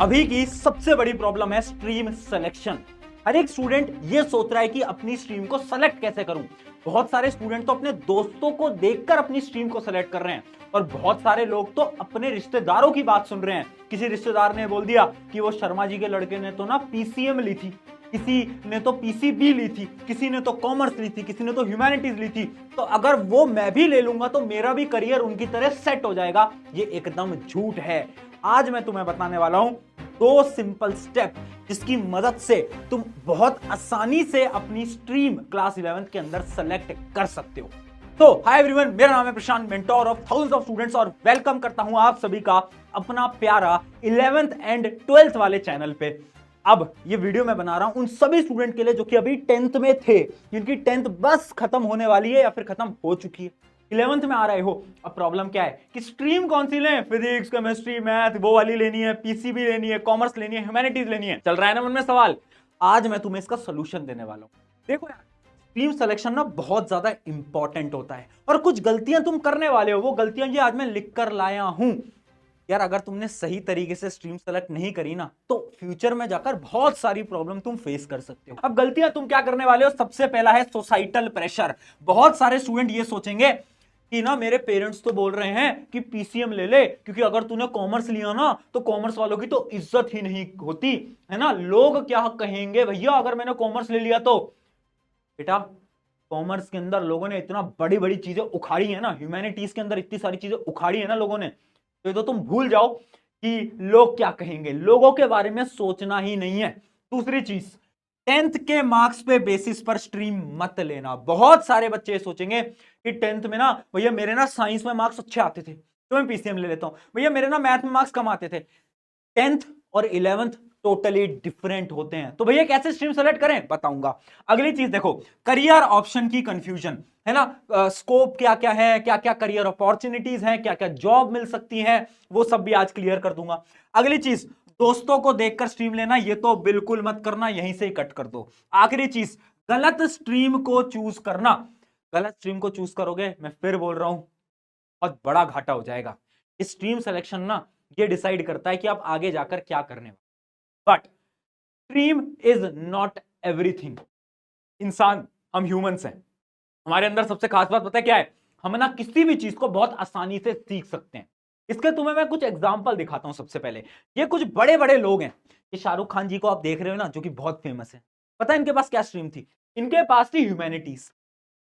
अभी की सबसे बड़ी प्रॉब्लम है स्ट्रीम सिलेक्शन। हर एक स्टूडेंट ये सोच रहा है कि अपनी स्ट्रीम को सेलेक्ट कैसे करूं। बहुत सारे स्टूडेंट तो अपने दोस्तों को देखकर अपनी स्ट्रीम को सेलेक्ट कर रहे हैं और बहुत सारे लोग तो अपने रिश्तेदारों की बात सुन रहे हैं। किसी रिश्तेदार ने बोल दिया कि वो शर्मा जी के लड़के ने तो ना पीसीएम ली थी, किसी ने तो पीसीबी ली थी, किसी ने तो कॉमर्स ली थी, किसी ने तो ह्यूमैनिटीज ली थी, तो अगर वो मैं भी ले लूंगा तो मेरा भी करियर उनकी तरह सेट हो जाएगा। ये एकदम झूठ है। आज मैं तुम्हें बताने वाला हूं दो सिंपल स्टेप जिसकी मदद से तुम बहुत आसानी से अपनी स्ट्रीम क्लास 11th के अंदर सेलेक्ट कर सकते हो। तो हाय एवरीवन, मेरा नाम है Prashant, mentor of thousands of students, और वेलकम करता हूं आप सभी का अपना प्यारा 11th एंड 12th वाले चैनल पे। अब ये वीडियो मैं बना रहा हूं उन सभी स्टूडेंट के लिए जो कि अभी 10th में थे, जिनकी 10th बस खत्म होने वाली है या फिर खत्म हो चुकी है, 11th में आ रहे हो। अब प्रॉब्लम क्या है कि स्ट्रीम कौन सी लें, फिजिक्स, केमिस्ट्री, मैथ, वो वाली लेनी है, पीसीबी लेनी है, कॉमर्स लेनी है, ह्यूमैनिटीज लेनी है, चल रहा है ना मन में सवाल। आज मैं तुम्हें इसका सोल्यूशन देने वाला हूं। देखो यार, स्ट्रीम सिलेक्शन ना बहुत ज्यादा इंपॉर्टेंट होता है और कुछ गलतियां तुम करने वाले हो। वो गलतियां ये आज मैं लिख कर लाया हूं। यार अगर तुमने सही तरीके से स्ट्रीम सेलेक्ट नहीं करी ना तो फ्यूचर में जाकर बहुत सारी प्रॉब्लम तुम फेस कर सकते हो। अब गलतियां तुम क्या करने वाले हो, सबसे पहला है सोसाइटल प्रेशर। बहुत सारे स्टूडेंट ये सोचेंगे कि ना मेरे पेरेंट्स तो बोल रहे हैं कि पीसीएम ले ले, क्योंकि अगर तूने कॉमर्स लिया ना तो कॉमर्स वालों की तो इज्जत ही नहीं होती है ना, लोग क्या कहेंगे भैया अगर मैंने कॉमर्स ले लिया तो। बेटा कॉमर्स के अंदर लोगों ने इतना बड़ी बड़ी चीजें उखाड़ी है ना, ह्यूमैनिटीज के अंदर इतनी सारी चीजें उखाड़ी है ना लोगों ने, तो ये तो तुम भूल जाओ कि लोग क्या कहेंगे। लोगों के बारे में सोचना ही नहीं है। दूसरी चीज, 10th के मार्क्स पे बेसिस पर स्ट्रीम मत लेना। बहुत सारे बच्चे सोचेंगे कि 10th में ना भैया मेरे ना साइंस में मार्क्स अच्छे आते थे तो मैं पीसीएम ले लेता हूं, भैया मेरे ना मैथ में मार्क्स कम आते थे। 10th और 11th टोटली डिफरेंट होते हैं, तो भैया कैसे स्ट्रीम सेलेक्ट करें बताऊंगा। अगली चीज देखो, करियर ऑप्शन की कंफ्यूजन है ना, स्कोप क्या क्या है, क्या क्या करियर अपॉर्चुनिटीज हैं, क्या क्या जॉब मिल सकती है, वो सब भी आज क्लियर कर दूंगा। अगली चीज, दोस्तों को देखकर स्ट्रीम लेना, ये तो बिल्कुल मत करना, यहीं से ही कट कर दो। आखिरी चीज, गलत स्ट्रीम को चूज करना। गलत स्ट्रीम को चूज करोगे, मैं फिर बोल रहा हूं, बहुत बड़ा घाटा हो जाएगा। स्ट्रीम सिलेक्शन ना ये डिसाइड करता है कि आप आगे जाकर क्या करने वाले। But stream is not everything. इंसान, हम ह्यूमंस हैं, हमारे अंदर सबसे खास बात पता है क्या है, हम ना किसी भी चीज को बहुत आसानी से सीख सकते हैं। इसके तुम्हें मैं कुछ एग्जांपल दिखाता हूं। सबसे पहले ये कुछ बड़े बड़े लोग हैं। ये शाहरुख खान जी को आप देख रहे हो ना, जो कि बहुत फेमस है। पता है इनके पास क्या स्ट्रीम थी? इनके पास थी ह्यूमैनिटीज,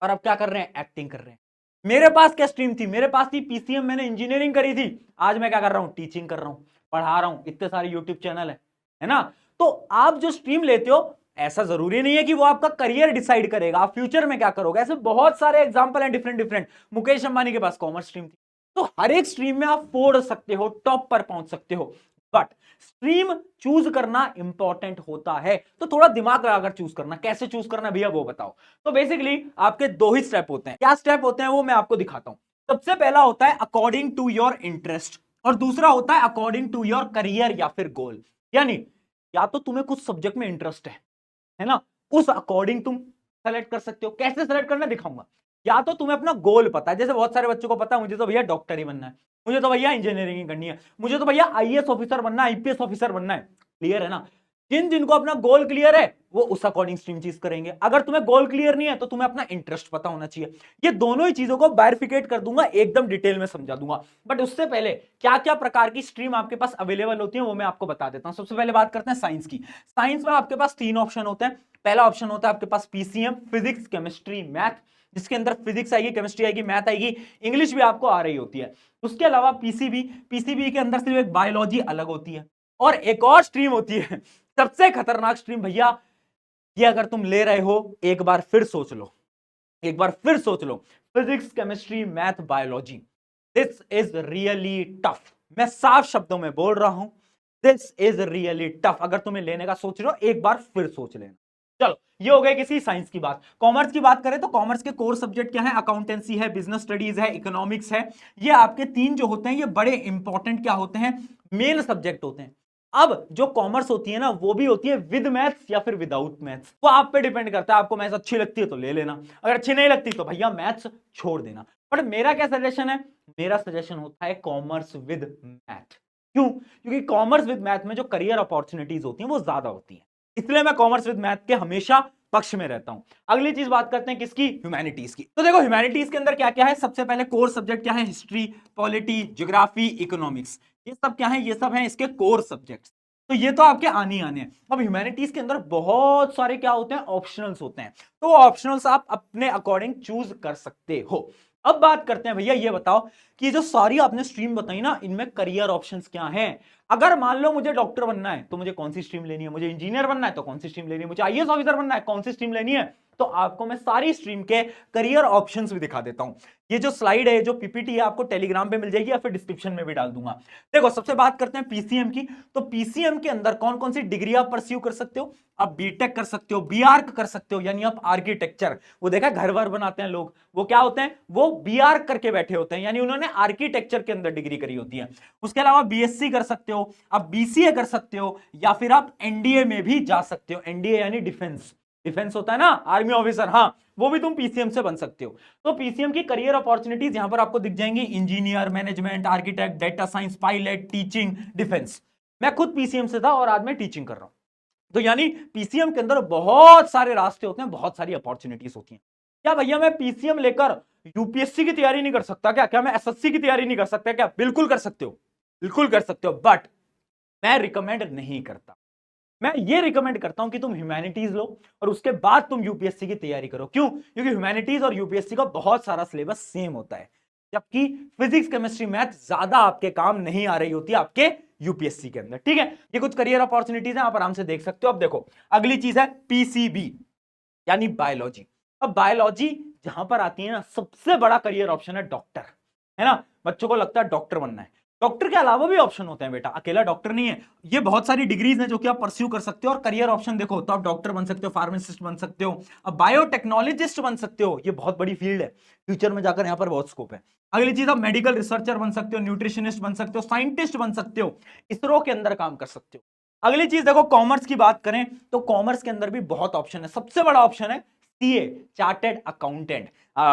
और अब क्या कर रहे हैं, एक्टिंग कर रहे हैं। मेरे पास क्या स्ट्रीम थी? मेरे पास थी पीसीएम, मैंने इंजीनियरिंग करी थी। आज मैं क्या कर रहा हूं, टीचिंग कर रहा हूं, पढ़ा रहा हूं, इतने सारे यूट्यूब चैनल है ना। तो आप जो स्ट्रीम लेते हो, ऐसा जरूरी नहीं है कि वो आपका करियर डिसाइड करेगा, आप फ्यूचर में क्या करोगे। ऐसे बहुत सारे एग्जांपल हैं डिफरेंट डिफरेंट। मुकेश अंबानी के पास कॉमर्स स्ट्रीम थी। तो हर एक स्ट्रीम में आप फोड़ सकते हो, टॉप पर पहुंच सकते हो, बट स्ट्रीम चूज करना इंपॉर्टेंट होता है। तो थोड़ा दिमाग लगाकर चूज करना। कैसे चूज करना भैया वो बताओ। तो बेसिकली आपके दो ही स्टेप होते हैं। क्या स्टेप होते हैं वो मैं आपको दिखाता हूं। सबसे पहला होता है अकॉर्डिंग टू योर इंटरेस्ट, और दूसरा होता है अकॉर्डिंग टू योर करियर या फिर गोल। यानी या तो तुम्हें कुछ सब्जेक्ट में इंटरेस्ट है ना, उस अकॉर्डिंग तुम सेलेक्ट कर सकते हो। कैसे सेलेक्ट करना दिखाऊंगा। या तो तुम्हें अपना गोल पता है, जैसे बहुत सारे बच्चों को पता है मुझे तो भैया डॉक्टर ही बनना है, मुझे तो भैया इंजीनियरिंग करनी है, मुझे तो भैया आईएएस ऑफिसर बनना है, आईपीएस ऑफिसर बनना है। क्लियर है ना। जिन जिनको अपना गोल क्लियर है वो उस अकॉर्डिंग स्ट्रीम चीज करेंगे। अगर तुम्हें गोल क्लियर नहीं है तो तुम्हें अपना इंटरेस्ट पता होना चाहिए। ये दोनों ही चीजों को बायरफिकेट कर दूंगा, एकदम डिटेल में समझा दूंगा। बट उससे पहले क्या क्या प्रकार की स्ट्रीम आपके पास अवेलेबल होती है वो मैं आपको बता देता हूं। सबसे पहले बात करते हैं साइंस की। साइंस में आपके पास तीन ऑप्शन होते हैं। पहला ऑप्शन होता है आपके पास पीसीएम, फिजिक्स, केमिस्ट्री, मैथ, जिसके अंदर फिजिक्स आएगी, केमिस्ट्री आएगी, मैथ आएगी, इंग्लिश भी आपको आ रही होती है। उसके अलावा पीसीबी, पीसीबी के अंदर सिर्फ एक बायोलॉजी अलग होती है, और एक और स्ट्रीम होती है सबसे खतरनाक स्ट्रीम भैया। ये अगर तुम ले रहे हो, एक बार फिर सोच लो, एक बार फिर सोच लो, physics, chemistry, math, biology, this is really tough. मैं साफ शब्दों में बोल रहा हूं, दिस इज रियली टफ। अगर तुम्हें लेने का सोच रहे हो, एक बार फिर सोच लेना। चलो ये हो गए किसी साइंस की बात। कॉमर्स की बात करें तो कॉमर्स के कोर सब्जेक्ट क्या है, अकाउंटेंसी है, बिजनेस स्टडीज है, इकोनॉमिक्स है। ये आपके तीन जो होते हैं ये बड़े इंपॉर्टेंट क्या होते हैं, मेन सब्जेक्ट होते हैं। अब जो कॉमर्स होती है ना वो भी होती है विद मैथ्स या फिर विदाउट मैथ्स, वो आप पे डिपेंड करता है। आपको मैथ्स अच्छी लगती है तो ले लेना, अगर अच्छी नहीं लगती तो भैया मैथ्स छोड़ देना। पर मेरा क्या सजेशन है, मेरा सजेशन होता है कॉमर्स विद मैथ। क्यों? क्योंकि कॉमर्स विद मैथ में जो करियर अपॉर्चुनिटीज होती हैं वो ज्यादा होती हैं, इसलिए मैं कॉमर्स विद मैथ के हमेशा पक्ष में रहता हूं। अगली चीज बात करते हैं किसकी? ह्यूमैनिटीज की। तो देखो ह्यूमैनिटीज के अंदर क्या क्या है, सबसे पहले कोर सब्जेक्ट क्या है? हिस्ट्री, पॉलिटी, ज्योग्राफी, इकोनॉमिक्स, ये सब क्या है? ये सब है इसके कोर सब्जेक्ट्स। तो ये तो आपके आने ही आने हैं। अब ह्यूमैनिटीज के अंदर बहुत सारे क्या होते हैं? ऑप्शनल्स होते हैं। तो ऑप्शनल्स आप अपने अकॉर्डिंग चूज कर सकते हो। अब बात करते हैं भैया, ये बताओ कि जो सारी आपने स्ट्रीम बताई ना, इनमें करियर ऑप्शंस क्या हैं? अगर मान लो मुझे डॉक्टर बनना है तो मुझे कौन सी स्ट्रीम लेनी है? मुझे इंजीनियर बनना है तो कौन सी स्ट्रीम लेनी है? मुझे आईएएस ऑफिसर बनना है कौन सी स्ट्रीम लेनी है? तो आपको मैं सारी स्ट्रीम के करियर ऑप्शंस भी दिखा देता हूं। ये जो स्लाइड है, जो पीपीटी है, आपको टेलीग्राम पे मिल जाएगी या फिर डिस्क्रिप्शन में भी डाल दूंगा। देखो, सबसे बात करते हैं पीसीएम की। तो पीसीएम के अंदर कौन कौन सी डिग्री आप परस्यू कर सकते हो? आप बीटेक कर सकते हो, बीआर्क कर सकते हो, यानी आप आर्किटेक्चर, वो देखा घर वर बनाते हैं लोग, वो क्या होते हैं? वो बीआर्क करके बैठे होते हैं, यानी उन्होंने आर्किटेक्चर के अंदर डिग्री करी होती है। उसके अलावा बीएससी कर सकते हो, आप बीसीए कर सकते हो, या फिर आप एनडीए में भी जा सकते हो। एनडीए यानी डिफेंस, डिफेंस होता है ना, आर्मी ऑफिसर, हाँ, वो भी तुम पीसीएम से बन सकते हो। तो पीसीएम की करियर अपॉर्चुनिटीज यहां पर आपको दिख जाएंगी, engineer, management, architect, data science, pilot, teaching, defence. मैं खुद पीसीएम से था और आज मैं टीचिंग कर रहा हूं। तो यानी पीसीएम के अंदर बहुत सारे रास्ते होते हैं, बहुत सारी अपॉर्चुनिटीज होती हैं। क्या भैया मैं पीसीएम लेकर यूपीएससी की तैयारी नहीं कर सकता क्या? क्या मैं एसएससी की तैयारी नहीं कर सकता क्या? बिल्कुल कर सकते हो, बिल्कुल कर सकते हो, बट मैं रिकमेंड नहीं करता। मैं ये रिकमेंड करता हूं कि तुम ह्यूमैनिटीज लो और उसके बाद तुम यूपीएससी की तैयारी करो। क्यों? क्योंकि ह्यूमैनिटीज और यूपीएससी का बहुत सारा सिलेबस सेम होता है, जबकि फिजिक्स, केमिस्ट्री, मैथ ज्यादा आपके काम नहीं आ रही होती आपके यूपीएससी के अंदर। ठीक है, ये कुछ करियर अपॉर्चुनिटीज हैं, आप आराम से देख सकते हो। अब देखो, अगली चीज है पीसीबी, यानी बायोलॉजी। अब बायोलॉजी जहां पर आती है ना, सबसे बड़ा करियर ऑप्शन है डॉक्टर, है ना। बच्चों को लगता है डॉक्टर बनना है। डॉक्टर के अलावा भी ऑप्शन होते हैं बेटा, अकेला डॉक्टर नहीं है। ये बहुत सारी डिग्रीज हैं जो कि आप परस्यू कर सकते हो, और करियर ऑप्शन देखो तो आप डॉक्टर बन सकते हो, फार्मासिस्ट बन सकते हो, अब बायोटेक्नोलॉजिस्ट बन सकते हो। ये बहुत बड़ी फील्ड है, फ्यूचर में जाकर यहां पर बहुत स्कोप है। अगली चीज, आप मेडिकल रिसर्चर बन सकते हो, न्यूट्रिशनिस्ट बन सकते हो, साइंटिस्ट बन सकते हो, इसरो के अंदर काम कर सकते हो। अगली चीज देखो, कॉमर्स की बात करें तो कॉमर्स के अंदर भी बहुत ऑप्शन है। सबसे बड़ा ऑप्शन है सीए, चार्टेड अकाउंटेंट,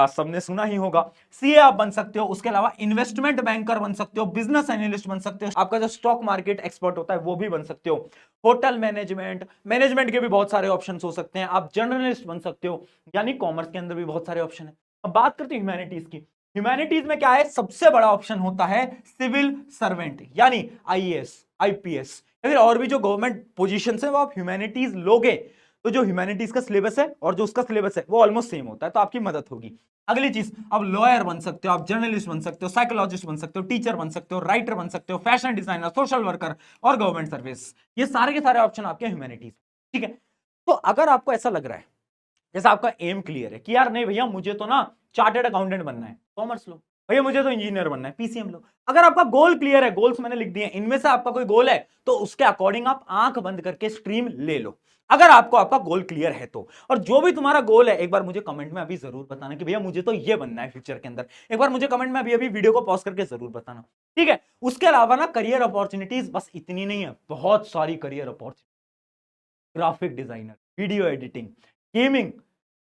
सबने सुना ही होगा। सीए आप बन सकते हो, उसके अलावा इन्वेस्टमेंट बैंकर बन सकते हो, बिजनेस एनालिस्ट बन सकते हो, आपका जो स्टॉक मार्केट एक्सपर्ट होता है वो भी बन सकते हो, होटल मैनेजमेंट, मैनेजमेंट के भी बहुत सारे ऑप्शन हो सकते हैं, आप जर्नलिस्ट बन सकते हो। यानी कॉमर्स के अंदर भी बहुत सारे ऑप्शन है। अब बात करते हैं ह्यूमैनिटीज की। ह्यूमैनिटीज में क्या है? सबसे बड़ा ऑप्शन होता है सिविल सर्वेंट, यानी आईएएस, आईपीएस, या फिर और भी जो गवर्नमेंट पोजीशन है वो आप ह्यूमैनिटीज लोगे तो जो ह्यूमैनिटीज का सिलेबस है और जो उसका सिलेबस है वो ऑलमोस्ट सेम होता है, तो आपकी मदद होगी। अगली चीज, अब लॉयर बन सकते हो, आप जर्नलिस्ट बन सकते हो, साइकोलॉजिस्ट बन सकते हो, टीचर बन सकते हो, राइटर बन सकते हो, फैशन डिजाइनर, सोशल वर्कर और गवर्नमेंट सर्विस। ये सारे के सारे ऑप्शन आपके ह्यूमैनिटीज। ठीक है, तो अगर आपको ऐसा लग रहा है, जैसा आपका एम क्लियर है कि यार नहीं भैया मुझे तो ना चार्टर्ड अकाउंटेंट बनना है, कॉमर्स लो। भैया मुझे तो इंजीनियर बनना है, पीसीएम लो। अगर आपका गोल क्लियर है, गोल्स मैंने लिख दिए, इनमें से आपका कोई गोल है तो उसके अकॉर्डिंग आप आंख बंद करके स्ट्रीम ले लो, अगर आपको आपका गोल क्लियर है तो। और जो भी तुम्हारा गोल है, एक बार मुझे कमेंट में अभी जरूर बताना कि भैया मुझे तो ये बनना है फ्यूचर के अंदर। एक बार मुझे कमेंट में अभी अभी वीडियो को पॉज करके जरूर बताना। ठीक है, उसके अलावा ना करियर अपॉर्चुनिटीज बस इतनी नहीं है, बहुत सारी career opportunity, graphic designer, video editing, gaming,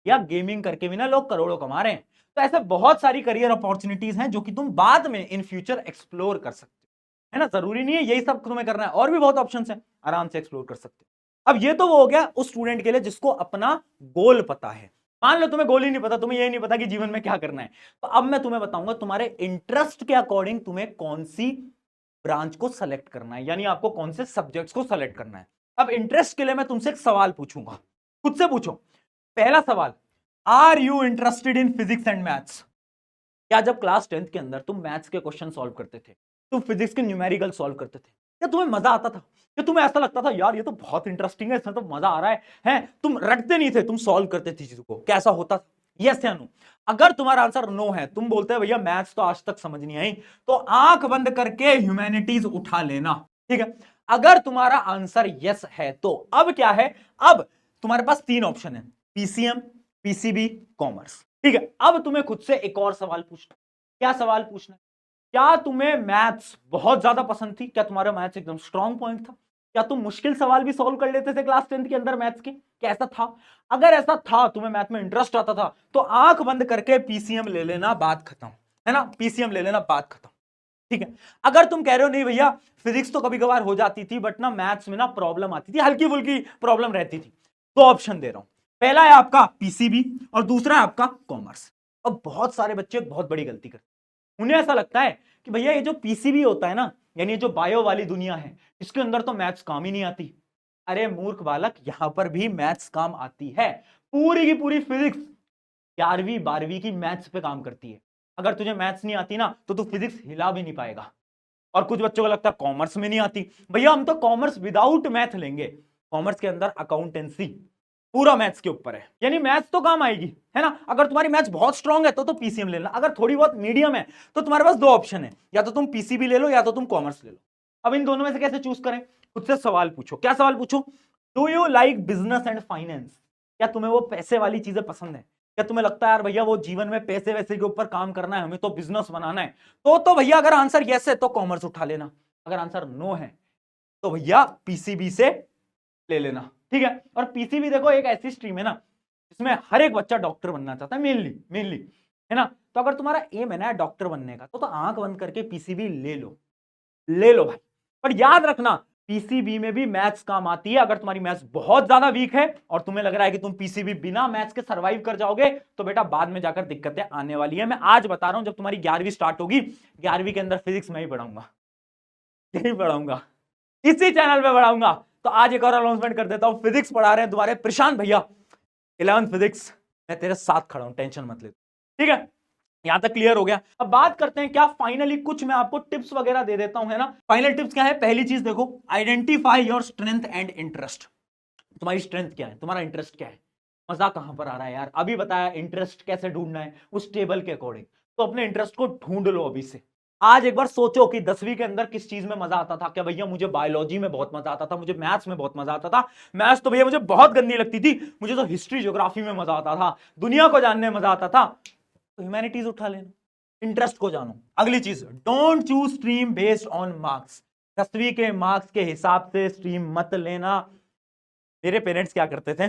या गेमिंग करके भी ना लोग करोड़ों कमा रहे हैं। तो ऐसे बहुत सारी करियर अपॉर्चुनिटीज हैं जो कि तुम बाद में इन फ्यूचर एक्सप्लोर कर सकते हो, है ना। जरूरी नहीं है यही सब तुम्हें करना है, और भी बहुत ऑप्शंस हैं, आराम से एक्सप्लोर कर सकते हो। अब ये तो वो हो गया उस स्टूडेंट के लिए जिसको अपना गोल पता है। मान लो तुम्हें गोल ही नहीं पता, तुम्हें ये नहीं पता कि जीवन में क्या करना है, तो अब मैं तुम्हें बताऊंगा तुम्हारे इंटरेस्ट के अकॉर्डिंग तुम्हें कौन सी ब्रांच को सेलेक्ट करना है, यानी आपको कौन से सब्जेक्ट्स को सेलेक्ट करना है। अब इंटरेस्ट के लिए मैं तुमसे एक सवाल पूछूंगा, खुद से पूछो। पहला सवाल, are you interested in physics and maths? क्या जब क्लास 10th के अंदर तुम मैथ्स के क्वेश्चन सॉल्व करते थे, तुम फिजिक्स के न्यूमेरिकल सॉल्व करते थे, क्या तुम्हें मजा आता था? क्या तुम्हें ऐसा लगता था यार ये तो बहुत इंटरेस्टिंग है, इसमें तो मजा आ रहा है? तुम रटते नहीं थे, तुम सॉल्व करते थे चीजों को, कैसा होता था? यस या नो? अगर तुम्हारा आंसर नो है, तुम बोलते हैं भैया मैथ्स तो आज तक समझ नहीं आई, तो आंख बंद करके ह्यूमैनिटीज उठा लेना। ठीक है, अगर तुम्हारा आंसर यस है तो अब क्या है, अब तुम्हारे पास तीन ऑप्शन है, पीसीएम, पीसीबी, कॉमर्स। ठीक है, अब तुम्हें खुद से एक और सवाल पूछना। क्या सवाल पूछना है? क्या तुम्हें मैथ्स बहुत ज्यादा पसंद थी? क्या तुम्हारा मैथ्स एकदम स्ट्रॉन्ग पॉइंट था? क्या तुम मुश्किल सवाल भी सॉल्व कर लेते थे क्लास 10th के अंदर मैथ्स के? क्या ऐसा था? अगर ऐसा था, तुम्हें मैथ में इंटरेस्ट आता था, तो आंख बंद करके पीसीएम ले लेना, बात खत्म, है ना। पीसीएम ले लेना, बात खत्म। ठीक है। अगर तुम कह रहे हो नहीं भैया फिजिक्स तो कभी कभार हो जाती थी बट ना मैथ्स में ना प्रॉब्लम आती थी, हल्की फुल्की प्रॉब्लम रहती थी, दो ऑप्शन दे रहा हूं। पहला है आपका पीसीबी और दूसरा है आपका कॉमर्स। अब बहुत सारे बच्चे बहुत बड़ी गलती करते हैं, उन्हें ऐसा लगता है कि भैया ये जो पीसीबी होता है ना, यानी जो बायो वाली दुनिया है, इसके अंदर तो मैथ्स काम ही नहीं आती। अरे मूर्ख बालक, यहां पर भी मैथ्स काम आती है। पूरी की पूरी फिजिक्स 11वीं 12वीं की मैथ्स पे काम करती है। अगर तुझे मैथ्स नहीं आती ना तो तू फिजिक्स हिला भी नहीं पाएगा। और कुछ बच्चों को लगता है कॉमर्स में नहीं आती, भैया हम तो कॉमर्स विदाउट मैथ लेंगे। कॉमर्स के अंदर अकाउंटेंसी पूरा मैथ्स के ऊपर है, यानी मैथ्स तो काम आएगी, है ना। अगर तुम्हारी मैथ्स बहुत स्ट्रांग है तो पीसीएम ले लेना, अगर थोड़ी बहुत मीडियम है तो तुम्हारे पास दो ऑप्शन है, या तो तुम पीसीबी ले लो या तो तुम कॉमर्स ले लो। अब इन दोनों में से कैसे चूज करें, खुद से सवाल पूछो। क्या सवाल पूछो? Do you like business and finance? क्या तुम्हें वो पैसे वाली चीजें पसंद है? क्या तुम्हें लगता है यार भैया वो जीवन में पैसे वैसे के ऊपर काम करना है, हमें तो बिजनेस बनाना है? तो भैया अगर आंसर यस है तो कॉमर्स उठा लेना, अगर आंसर नो है तो भैया पीसीबी से ले लेना। ठीक है। और पीसीबी देखो एक ऐसी स्ट्रीम है ना जिसमें हर एक बच्चा डॉक्टर बनना चाहता है, मेनली मेनली, है ना। तो अगर तुम्हारा एम है ना डॉक्टर बनने का तो आंख बंद करके पीसीबी ले लो, ले लो भाई। पर याद रखना पीसीबी में भी मैथ्स काम आती है। अगर तुम्हारी मैथ्स बहुत ज्यादा वीक है और तुम्हें लग रहा है कि तुम पीसीबी बिना मैथ्स के सरवाइव कर जाओगे तो बेटा बाद में जाकर दिक्कतें आने वाली है। मैं आज बता रहा हूं, जब तुम्हारी 11वीं स्टार्ट होगी, 11वीं के अंदर फिजिक्स मैं ही पढ़ाऊंगा, यही पढ़ाऊंगा, इसी चैनल पे पढ़ाऊंगा। तो आज एक और अनाउंसमेंट कर देता हूं, फिजिक्स पढ़ा रहे हैं तुम्हारे प्रशांत भैया, 11th फिजिक्स, मैं तेरे साथ खड़ा हूं, टेंशन मत ले। ठीक है, यहां तक क्लियर हो गया। अब बात करते हैं क्या फाइनली कुछ मैं आपको टिप्स वगैरह दे देता हूं, है ना। फाइनल टिप्स क्या है? पहली चीज देखो, identify your strength and interest. तुम्हारी स्ट्रेंथ क्या है, तुम्हारा इंटरेस्ट क्या है, मजा कहां पर आ रहा है यार। अभी बताया इंटरेस्ट कैसे ढूंढना है, उस टेबल के अकॉर्डिंग। तो अपने इंटरेस्ट को ढूंढ लो अभी से। आज एक बार सोचो कि 10वीं के अंदर किस चीज में मजा आता था। क्या भैया मुझे बायोलॉजी में बहुत मजा आता था, मुझे मैथ्स में बहुत मजा आता था। मैथ्स तो भैया मुझे बहुत गंदी लगती थी, मुझे तो हिस्ट्री ज्योग्राफी में मजा आता था, दुनिया को जानने में मजा आता था। तो ह्यूमैनिटीज उठा लेना, इंटरेस्ट को जानो। अगली चीज, don't choose stream based on marks. 10वीं के मार्क्स के हिसाब से स्ट्रीम मत लेना। मेरे पेरेंट्स क्या करते थे,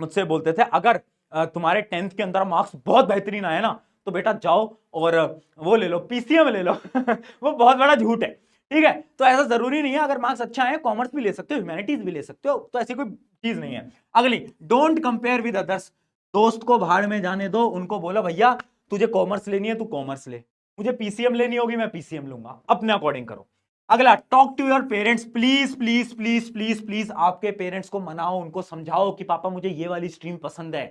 मुझसे बोलते थे अगर तुम्हारे 10th के अंदर मार्क्स बहुत बेहतरीन आए ना तो बेटा जाओ और वो ले लो, पीसीएम ले लो। वो बहुत बड़ा झूठ है। ठीक है, तो ऐसा जरूरी नहीं है, अगर मार्क्स अच्छा है कॉमर्स भी ले सकते हो, ह्यूमैनिटीज भी ले सकते हो, तो ऐसी कोई चीज नहीं है। अगली, डोंट कंपेयर विद अदर्स। दोस्त को भाड़ में जाने दो, उनको बोलो भैया तुझे कॉमर्स लेनी है तू कॉमर्स ले, मुझे पीसीएम लेनी होगी मैं पीसीएम लूंगा, अपने अकॉर्डिंग करो। अगला, talk to your parents, please please please please please आपके पेरेंट्स को मनाओ, उनको समझाओ कि पापा मुझे ये वाली स्ट्रीम पसंद है।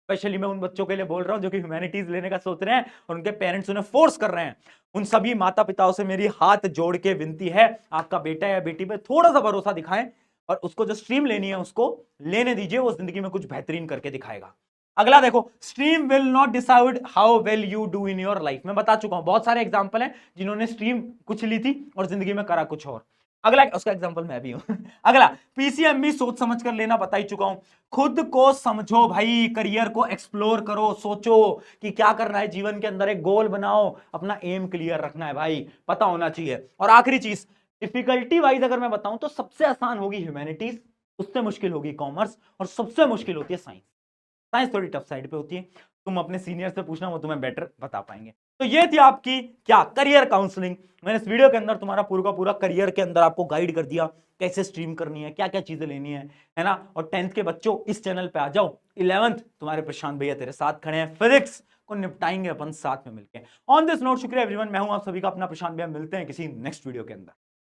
स्पेशली मैं उन बच्चों के लिए बोल रहा हूं जो कि ह्यूमैनिटीज लेने का सोच रहे हैं और उनके पेरेंट्स उन्हें फोर्स कर रहे हैं। उन सभी माता पिताओं से मेरी हाथ जोड़ के विनती है, आपका बेटा या बेटी पे थोड़ा सा भरोसा दिखाएं और उसको जो स्ट्रीम लेनी है उसको लेने दीजिए, वो जिंदगी में कुछ बेहतरीन करके दिखाएगा। अगला देखो, stream will not decide how well you do in your life. मैं बता चुका हूं, बहुत सारे एग्जांपल हैं जिन्होंने स्ट्रीम कुछ ली थी और जिंदगी में करा कुछ और। अगला, उसका एग्जांपल मैं भी हूं। अगला, पीसीएम भी सोच समझ कर लेना, बता ही चुका हूं। खुद को समझो भाई, करियर को एक्सप्लोर करो, सोचो कि क्या करना है जीवन के अंदर, एक गोल बनाओ, अपना एम क्लियर रखना है भाई, पता होना चाहिए। और आखिरी चीज, डिफिकल्टी वाइज अगर मैं बताऊं तो सबसे आसान होगी ह्यूमैनिटीज, उससे मुश्किल होगी कॉमर्स और सबसे मुश्किल होती है साइंस। साइंस थोड़ी टफ साइड पे होती है, तुम अपने सीनियर से पूछना, वो तुम्हें बेटर बता पाएंगे। तो ये थी आपकी क्या करियर काउंसलिंग। मैंने इस वीडियो के अंदर तुम्हारा पूरा का पूरा करियर के अंदर आपको गाइड कर दिया, कैसे स्ट्रीम करनी है, क्या क्या चीजें लेनी है ना। और 10th के बच्चों इस चैनल पे आ जाओ, 11th तुम्हारे प्रशांत भैया तेरे साथ खड़े हैं, फिजिक्स को निपटाएंगे अपन साथ में मिलकर। ऑन दिस नोट, शुक्रिया एवरीवन, मैं हूं आप सभी का अपना प्रशांत भैया, मिलते हैं किसी नेक्स्ट वीडियो के अंदर।